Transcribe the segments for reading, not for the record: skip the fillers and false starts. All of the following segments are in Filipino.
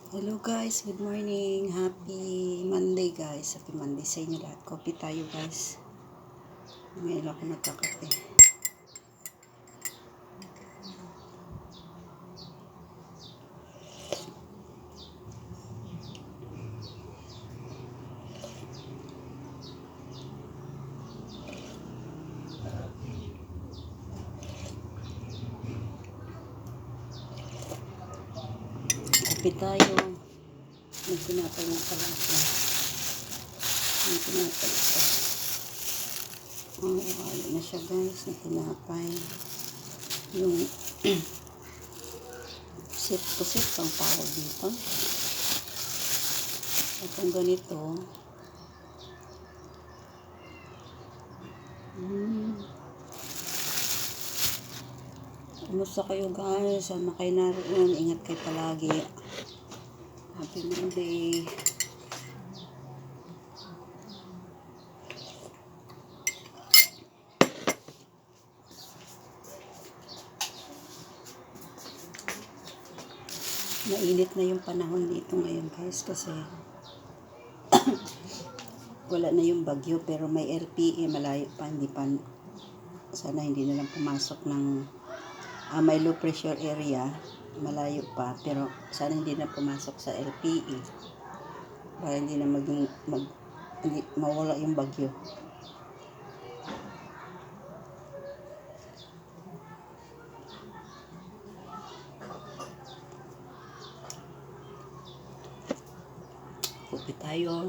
Hello guys, good morning. Happy Monday guys. Happy Monday sa inyo lahat. Coffee tayo guys. Ngayon ako nagkakape. Coffee tayo. Nagtinapay ng kalasa. Nagtinapay ito. Wala na siya guys. Nagtinapay. Yung pusit-pusit pang tawag dito. At kung ganito, kumusta kayo guys? Sama kayo naroon. Ingat kayo palagi. Happy Monday. Mainit na yung panahon dito ngayon guys kasi wala na yung bagyo pero may LPE malayo pa, hindi pa, sana hindi na lang pumasok ng may low pressure area, malayo pa pero sana hindi na pumasok sa LPE para hindi na hindi mawala yung bagyo. Pupi tayo.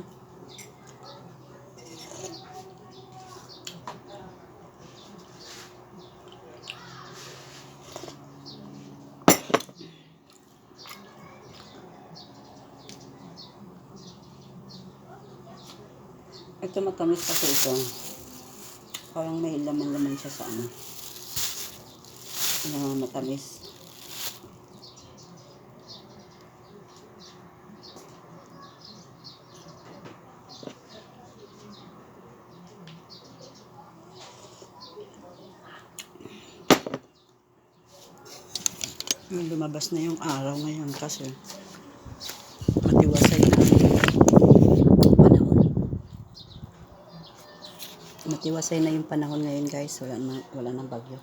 Ito matamis kasi ito. Parang may laman-laman siya sa na matamis. Lumabas na yung araw ngayon kasi matiwasay na panahon. Matiwasay na yung panahon ngayon guys. Wala nang bagyo.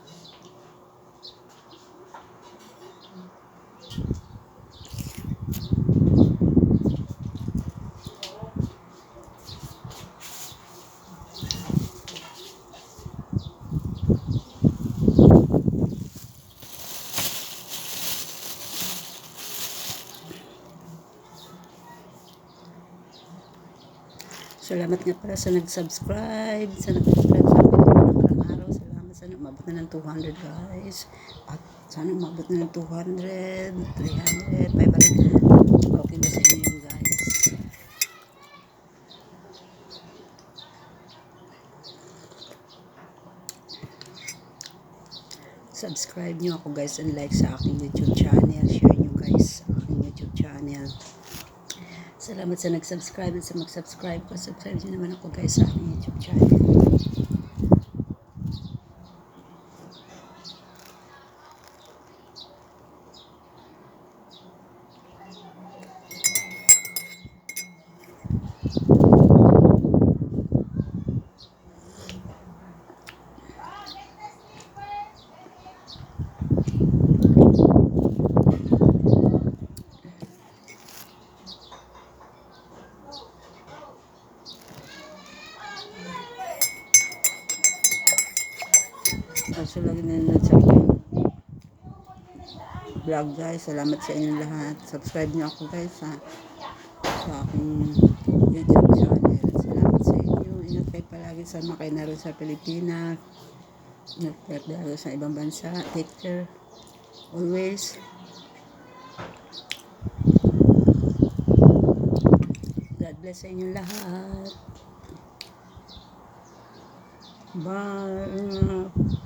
Salamat nga pala sa nag-subscribe. Sa nag-subscribe sa akin mga nakarang araw. Salamat. Sana umabot na ng 200 guys. At sana umabot na ng 200, 300, 500. Okay ba sa inyo yun guys? Subscribe nyo ako guys and like sa aking YouTube channel. Share nyo guys sa aking YouTube channel. Salamat sa nag-subscribe at sa mag-subscribe ko. Subscribe nyo naman ako guys sa aking YouTube channel. Kaso lagi nanonood sa aking vlog guys. Salamat sa inyong lahat. Subscribe nyo ako guys sa aking YouTube channel. Salamat sa inyo. Ingat kayo palagi. Sama kayo naroon sa Pilipinas. Ingat kayo sa ibang bansa. Take care. Always. God bless sa inyong lahat. Bye.